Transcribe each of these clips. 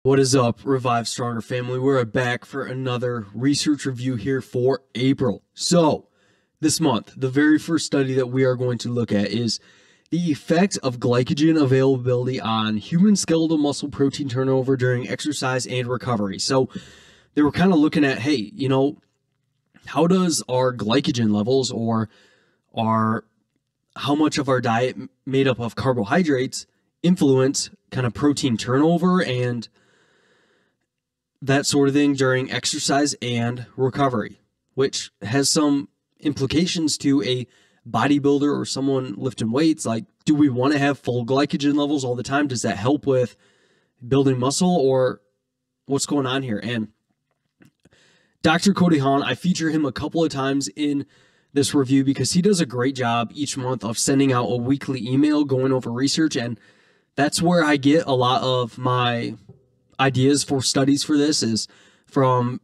What is up, Revive Stronger family? We're back for another research review here for April. So, this month, the very first study that we are going to look at is the effect of glycogen availability on human skeletal muscle protein turnover during exercise and recovery. So, they were kind of looking at, hey, how does our glycogen levels or how much of our diet made up of carbohydrates influence kind of protein turnover and that sort of thing during exercise and recovery, which has some implications to a bodybuilder or someone lifting weights. Like, do we want to have full glycogen levels all the time? Does that help with building muscle, or what's going on here? And Dr. Cody Hahn, I feature him a couple of times in this review because he does a great job each month of sending out a weekly email going over research, and that's where I get a lot of my ideas for studies for this, is from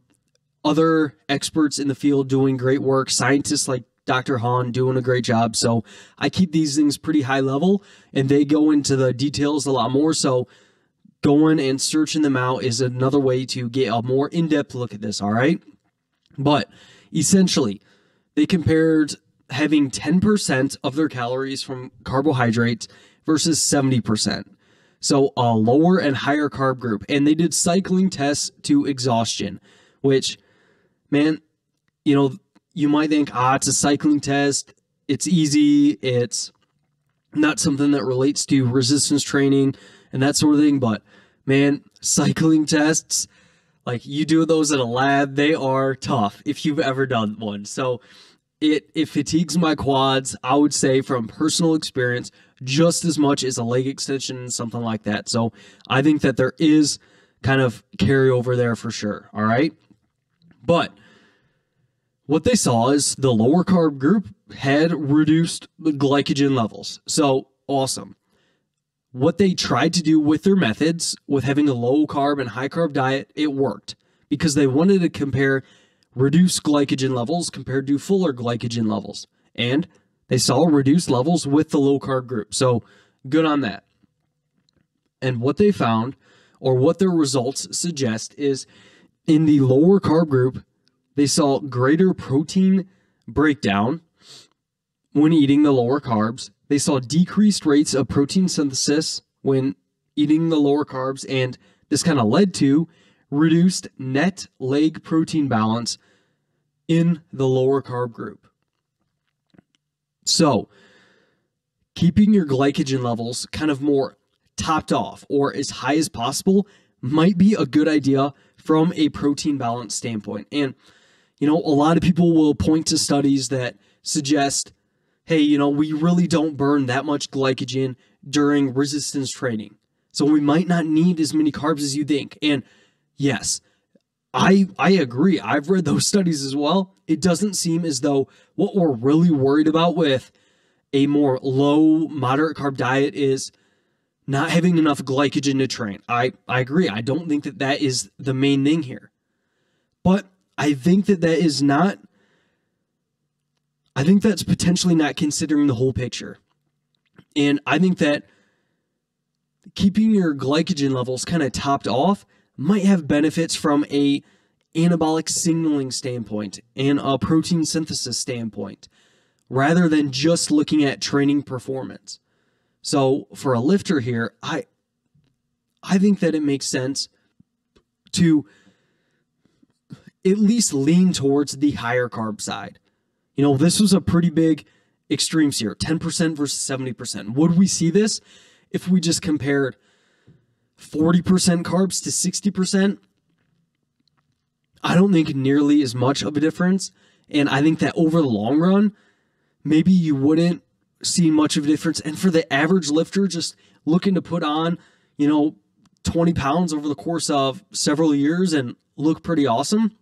other experts in the field doing great work, scientists like Dr. Hahn doing a great job. So I keep these things pretty high level, and they go into the details a lot more. So going and searching them out is another way to get a more in-depth look at this, all right? But essentially, they compared having 10% of their calories from carbohydrates versus 70%. So a lower and higher carb group. And they did cycling tests to exhaustion, which, man, you might think, it's a cycling test. It's easy. It's not something that relates to resistance training and that sort of thing. But, man, cycling tests, like, you do those in a lab, they are tough if you've ever done one. So it fatigues my quads, I would say, from personal experience, just as much as a leg extension and something like that. So I think that there is kind of carryover there for sure, all right? But what they saw is the lower carb group had reduced the glycogen levels. So awesome. What they tried to do with their methods, with having a low carb and high carb diet, it worked because they wanted to compare reduced glycogen levels compared to fuller glycogen levels. And they saw reduced levels with the low carb group. So good on that. And what they found, or what their results suggest, is in the lower carb group, they saw greater protein breakdown when eating the lower carbs. They saw decreased rates of protein synthesis when eating the lower carbs, and this kind of led to reduced net leg protein balance in the lower carb group. So, keeping your glycogen levels kind of more topped off or as high as possible might be a good idea from a protein balance standpoint. And, a lot of people will point to studies that suggest, hey, we really don't burn that much glycogen during resistance training, so we might not need as many carbs as you think. And yes, I agree. I've read those studies as well. It doesn't seem as though what we're really worried about with a more low, moderate carb diet is not having enough glycogen to train. I agree. I don't think that that is the main thing here. But I think that is not, I think that's potentially not considering the whole picture. And I think that keeping your glycogen levels kind of topped off might have benefits from a anabolic signaling standpoint and a protein synthesis standpoint, rather than just looking at training performance. So for a lifter here, I think that it makes sense to at least lean towards the higher carb side. This was a pretty big extremes here, 10% versus 70%. Would we see this if we just compared 40% carbs to 60%? I don't think nearly as much of a difference. And I think that over the long run, maybe you wouldn't see much of a difference. And for the average lifter just looking to put on, 20 pounds over the course of several years and look pretty awesome,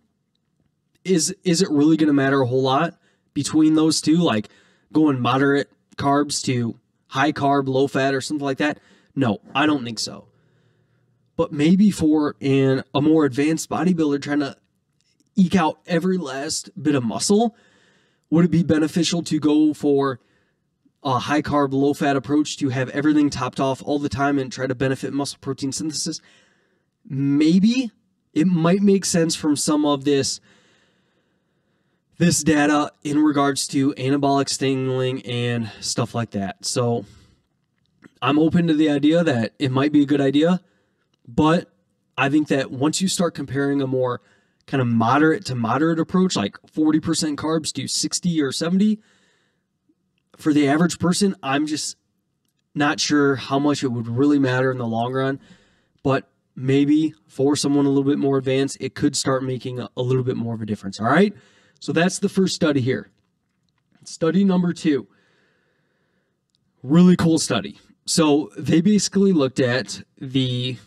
is it really going to matter a whole lot between those two? Like going moderate carbs to high carb, low fat or something like that? No, I don't think so. But maybe for a more advanced bodybuilder trying to eke out every last bit of muscle, would it be beneficial to go for a high carb, low fat approach to have everything topped off all the time and try to benefit muscle protein synthesis? maybe it might make sense from some of this data in regards to anabolic signaling and stuff like that. So I'm open to the idea that it might be a good idea, but I think that once you start comparing a more kind of moderate to moderate approach, like 40% carbs to 60 or 70, for the average person, I'm just not sure how much it would really matter in the long run, but maybe for someone a little bit more advanced, it could start making a little bit more of a difference. All right. So that's the first study here. Study number 2, really cool study. So they basically looked at an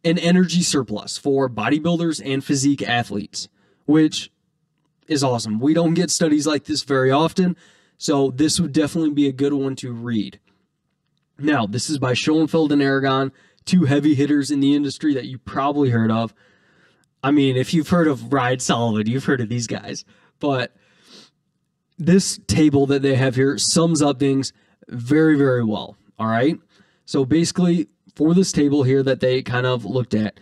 energy surplus for bodybuilders and physique athletes, which is awesome. We don't get studies like this very often, so this would definitely be a good one to read. Now, this is by Schoenfeld and Aragon, 2 heavy hitters in the industry that you probably heard of. I mean, if you've heard of Ryan Sullivan, you've heard of these guys. But this table that they have here sums up things very, very well. All right. So basically, for this table here that they kind of looked at,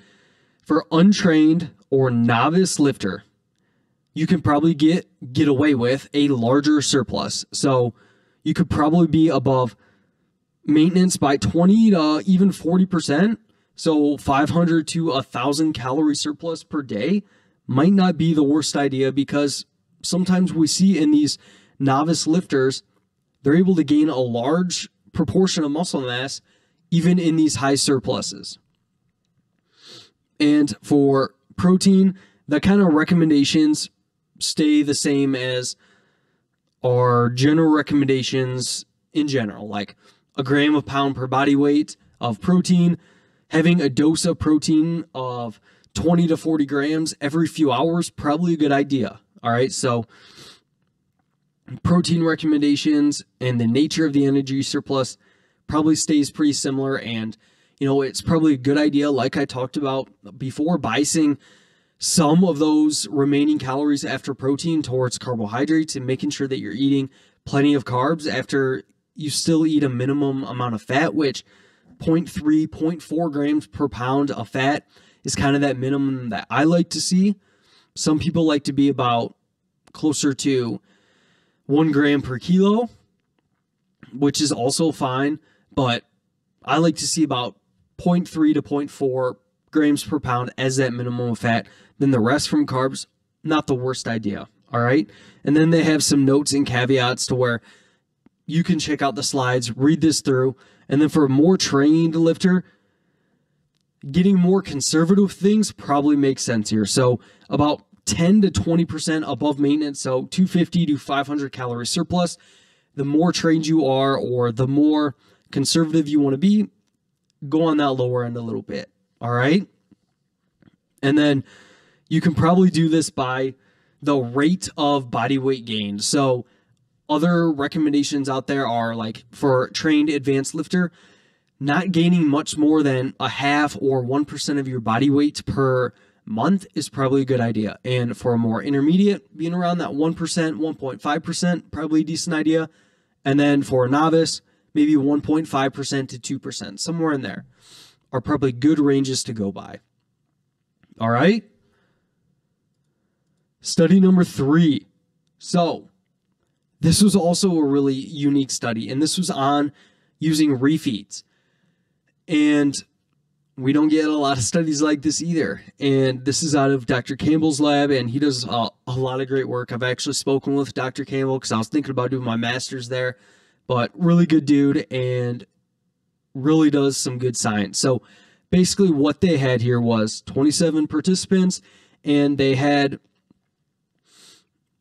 for untrained or novice lifter, you can probably get away with a larger surplus. So you could probably be above maintenance by 20 to even 40%. So 500 to 1,000 calorie surplus per day might not be the worst idea, because sometimes we see in these novice lifters, they're able to gain a large proportion of muscle mass even in these high surpluses. And for protein, the kind of recommendations stay the same as our general recommendations in general, like a gram of pound per body weight of protein, having a dose of protein of 20 to 40 grams every few hours, probably a good idea. All right, so protein recommendations and the nature of the energy surplus probably stays pretty similar. And, it's probably a good idea, like I talked about before, biasing some of those remaining calories after protein towards carbohydrates and making sure that you're eating plenty of carbs after you still eat a minimum amount of fat, which 0.3, 0.4 grams per pound of fat is kind of that minimum that I like to see. Some people like to be about closer to 1 gram per kilo, which is also fine, but I like to see about 0.3 to 0.4 grams per pound as that minimum of fat. Then the rest from carbs, not the worst idea. All right. And then they have some notes and caveats to where you can check out the slides, read this through. And then for a more trained lifter, getting more conservative things probably makes sense here. So about 10 to 20% above maintenance, so 250 to 500 calorie surplus. The more trained you are, or the more conservative you want to be, go on that lower end a little bit. All right. And then you can probably do this by the rate of body weight gain. So other recommendations out there are, like, for trained advanced lifter, not gaining much more than a half or 1% of your body weight per month is probably a good idea. And for a more intermediate, being around that 1%, 1.5%, probably a decent idea. And then for a novice, maybe 1.5% to 2%, somewhere in there, are probably good ranges to go by. All right. Study number 3. So this was also a really unique study, and this was on using refeeds. And we don't get a lot of studies like this either. And this is out of Dr. Campbell's lab, and he does a lot of great work. I've actually spoken with Dr. Campbell because I was thinking about doing my master's there, but really good dude and really does some good science. So basically what they had here was 27 participants, and they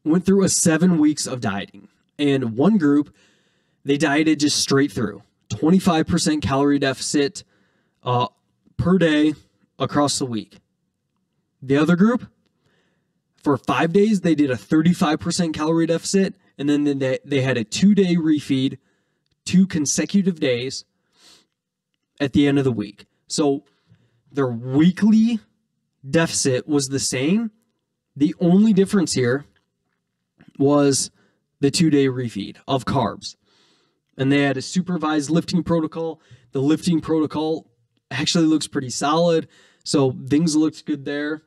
went through 7 weeks of dieting. And one group, they dieted just straight through, 25% calorie deficit per day across the week. The other group, for 5 days, they did a 35% calorie deficit, and then they had a 2-day refeed, 2 consecutive days at the end of the week. So their weekly deficit was the same. The only difference here was the 2-day refeed of carbs. And they had a supervised lifting protocol. The lifting protocol actually looks pretty solid. So things looked good there.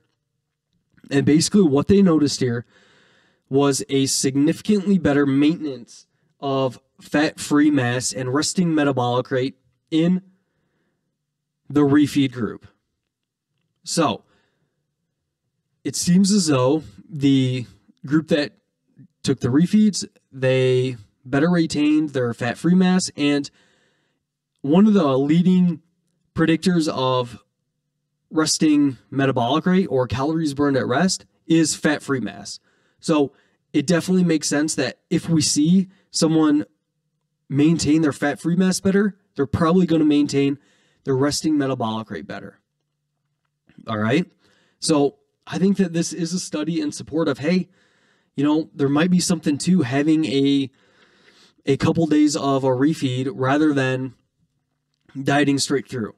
And basically what they noticed here was a significantly better maintenance of fat-free mass and resting metabolic rate in the refeed group. So it seems as though the group that took the refeeds, they better retained their fat-free mass, and one of the leading predictors of resting metabolic rate or calories burned at rest is fat-free mass. So it definitely makes sense that if we see someone maintain their fat-free mass better, they're probably going to maintain their resting metabolic rate better. All right. So I think that this is a study in support of, hey, you know, there might be something to having a couple days of a refeed rather than dieting straight through.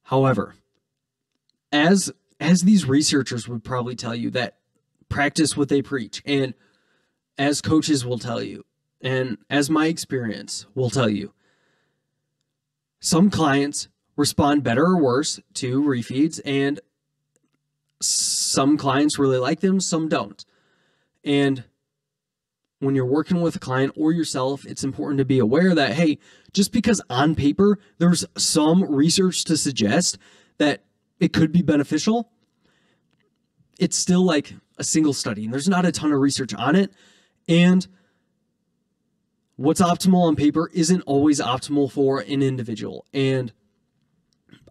However, as these researchers would probably tell you, that practice what they preach, and as coaches will tell you, and as my experience will tell you, some clients respond better or worse to refeeds, and some clients really like them, some don't. And when you're working with a client or yourself, it's important to be aware that, hey, just because on paper there's some research to suggest that it could be beneficial, it's still like a single study, and there's not a ton of research on it. And what's optimal on paper isn't always optimal for an individual. And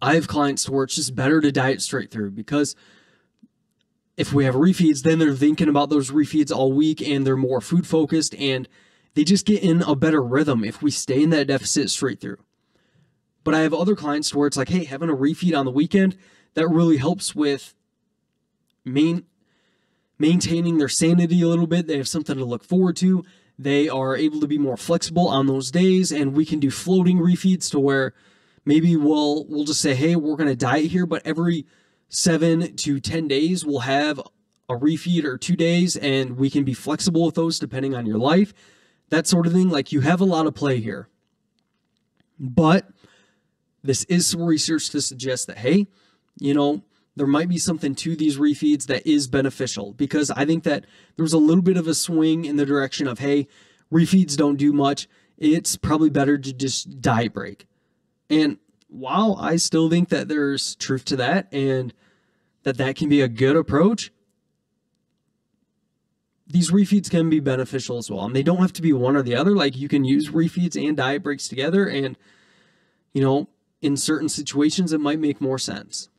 I have clients where it's just better to diet straight through, because if we have refeeds, then they're thinking about those refeeds all week and they're more food focused, and they just get in a better rhythm if we stay in that deficit straight through. But I have other clients where it's like, hey, having a refeed on the weekend, that really helps with maintaining their sanity a little bit. They have something to look forward to. They are able to be more flexible on those days, and we can do floating refeeds to where maybe we'll just say, hey, we're going to diet here, but every 7 to 10 days we'll have a refeed, or 2 days, and we can be flexible with those depending on your life, that sort of thing. Like, you have a lot of play here. But this is some research to suggest that, hey, you know, there might be something to these refeeds that is beneficial, because I think that there's a little bit of a swing in the direction of, hey, refeeds don't do much. It's probably better to just diet break. And while I still think that there's truth to that, and that can be a good approach, these refeeds can be beneficial as well. And they don't have to be one or the other. Like, you can use refeeds and diet breaks together, and, you know, in certain situations it might make more sense.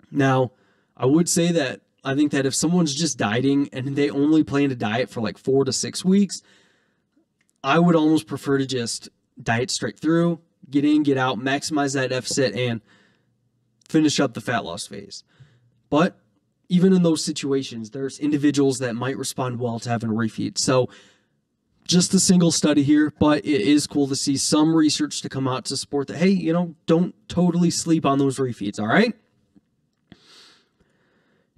Now, I would say that I think that if someone's just dieting and they only plan to diet for like 4 to 6 weeks, I would almost prefer to just diet straight through, get in, get out, maximize that deficit, and finish up the fat loss phase. But even in those situations, there's individuals that might respond well to having a refeed. So just a single study here, but it is cool to see some research to come out to support that, hey, you know, don't totally sleep on those refeeds, all right?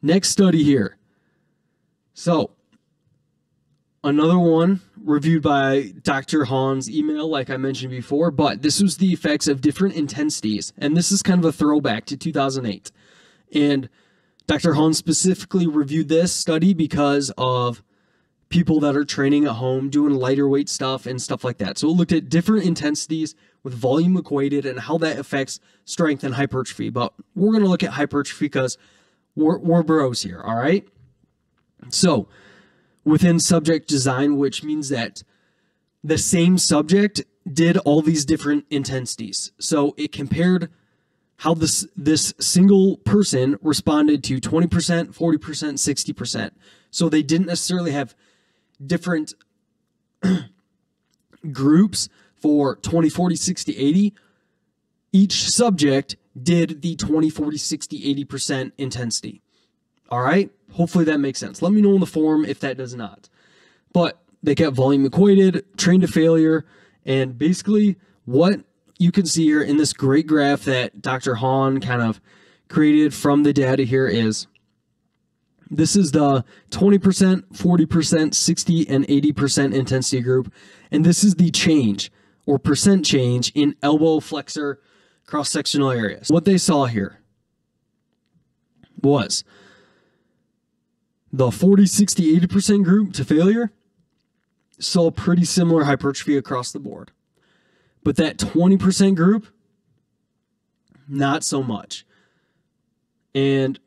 Next study here. So another one reviewed by Dr. Hahn's email, like I mentioned before, but this was the effects of different intensities. And this is kind of a throwback to 2008. And Dr. Hahn specifically reviewed this study because of people that are training at home, doing lighter weight stuff and stuff like that. So it looked at different intensities with volume equated and how that affects strength and hypertrophy. But we're going to look at hypertrophy because we're bros here, all right? So within subject design, which means that the same subject did all these different intensities. So it compared how this single person responded to 20%, 40%, 60%. So they didn't necessarily have different groups for 20, 40, 60, 80. Each subject did the 20, 40, 60, 80% intensity. All right? Hopefully that makes sense. Let me know in the forum if that does not. But they kept volume equated, trained to failure, and basically what you can see here in this great graph that Dr. Hahn kind of created from the data here is this is the 20%, 40%, 60, and 80% intensity group. And this is the change or percent change in elbow flexor cross-sectional areas. What they saw here was the 40, 60, 80% group to failure saw pretty similar hypertrophy across the board. But that 20% group, not so much. And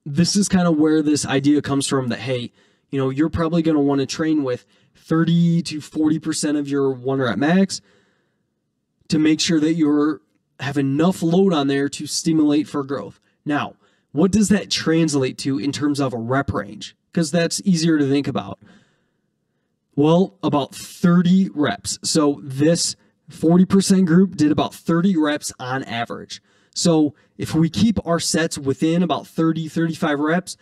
this is kind of where this idea comes from that, hey, you know, you're probably going to want to train with 30 to 40% of your 1 rep max to make sure that you have enough load on there to stimulate for growth. Now, what does that translate to in terms of a rep range? Because that's easier to think about. Well, about 30 reps. So this 40% group did about 30 reps on average. So if we keep our sets within about 30, 35 reps,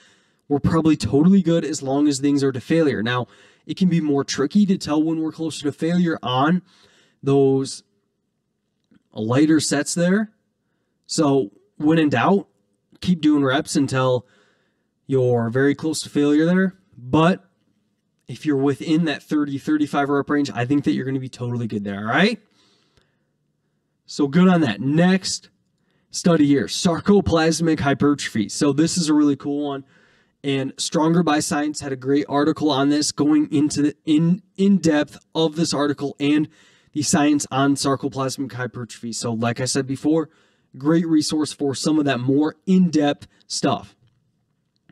we're probably totally good as long as things are to failure. Now, it can be more tricky to tell when we're closer to failure on those lighter sets there. So when in doubt, keep doing reps until you're very close to failure there. But if you're within that 30, 35 rep range, I think that you're going to be totally good there, all right? So good on that. Next study here, sarcoplasmic hypertrophy. So this is a really cool one. And Stronger by Science had a great article on this, going into the in depth of this article and the science on sarcoplasmic hypertrophy. So like I said before, great resource for some of that more in-depth stuff.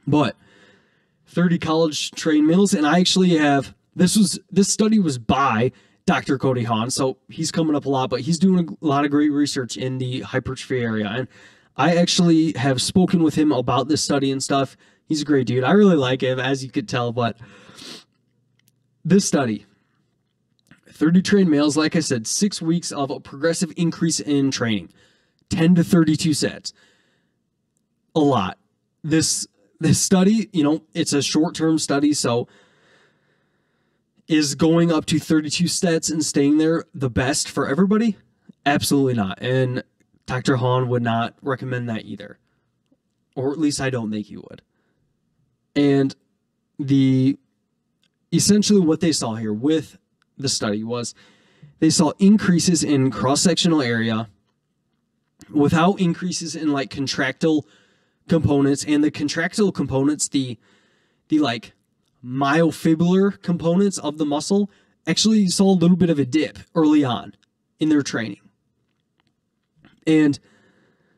But 30 college trained males, and I actually have, this study was by Dr. Cody Hahn, so he's coming up a lot, but he's doing a lot of great research in the hypertrophy area. And I actually have spoken with him about this study and stuff. He's a great dude. I really like him, as you could tell. But this study, 30 trained males, like I said, 6 weeks of a progressive increase in training, 10 to 32 sets. A lot. This study, you know, it's a short-term study, so is going up to 32 sets and staying there the best for everybody? Absolutely not. And Dr. Hahn would not recommend that either. Or at least I don't think he would. And essentially what they saw here with the study was they saw increases in cross-sectional area without increases in like contractile components. And the contractile components, the like myofibrillar components of the muscle, actually saw a little bit of a dip early on in their training. And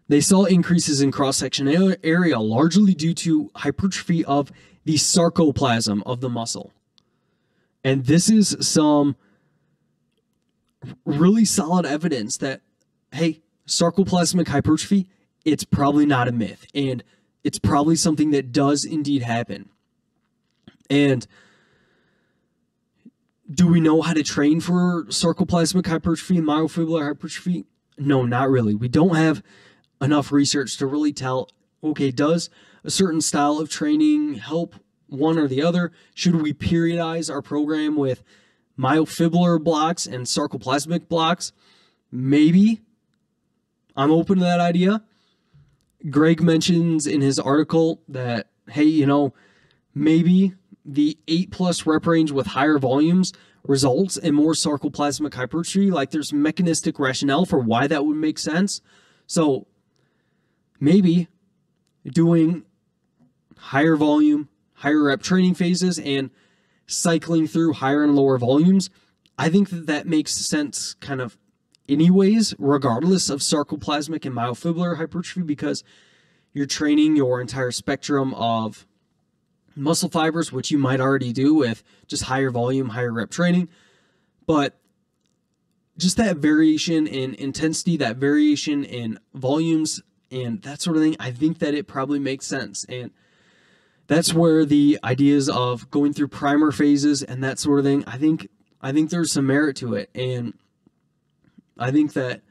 they saw increases in cross-section area largely due to hypertrophy of the sarcoplasm of the muscle. And this is some really solid evidence that, hey, sarcoplasmic hypertrophy, it's probably not a myth. And it's probably something that does indeed happen. And do we know how to train for sarcoplasmic hypertrophy and myofibrillar hypertrophy? No, not really. We don't have enough research to really tell, okay, does a certain style of training help one or the other? Should we periodize our program with myofibrillar blocks and sarcoplasmic blocks? Maybe. I'm open to that idea. Greg mentions in his article that, hey, you know, maybe the 8+ rep range with higher volumes results in more sarcoplasmic hypertrophy. Like there's mechanistic rationale for why that would make sense. So maybe doing higher volume, higher rep training phases and cycling through higher and lower volumes, I think that makes sense kind of anyways, regardless of sarcoplasmic and myofibrillar hypertrophy, because you're training your entire spectrum of muscle fibers, which you might already do with just higher volume, higher rep training. But just that variation in intensity, that variation in volumes, and that sort of thing, I think that it probably makes sense. And that's where the ideas of going through primer phases and that sort of thing, I think there's some merit to it. And I think that,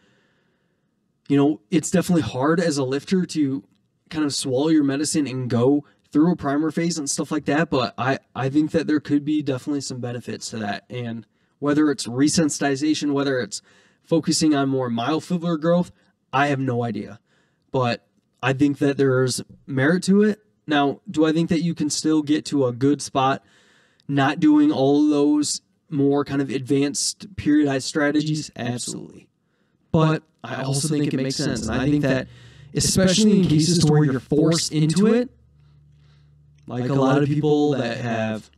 you know, it's definitely hard as a lifter to kind of swallow your medicine and go through a primer phase and stuff like that. But I think that there could be definitely some benefits to that. And whether it's resensitization, whether it's focusing on more myofibrillar growth, I have no idea. But I think that there's merit to it. Now, do I think that you can still get to a good spot not doing all of those more kind of advanced periodized strategies? Absolutely. but I also think it makes sense. And I think that, especially in cases to where you're forced into it, like a lot of people that have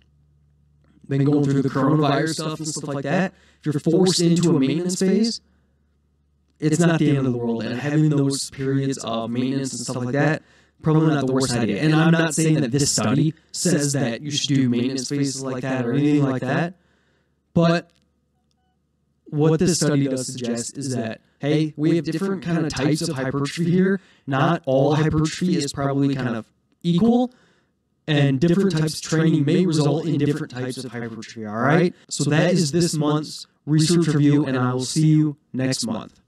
been going through the coronavirus stuff and stuff like that, if you're forced into a maintenance phase, it's not the end of the world. And having those periods of maintenance and stuff like that, probably not the worst idea. And I'm not saying that this study says that you should do maintenance phases like that or anything like that, but what this study does suggest is that, hey, we have different kind of types of hypertrophy here. Not all hypertrophy is probably kind of equal, and different types of training may result in different types of hypertrophy, all right? So that is this month's research review, and I will see you next month.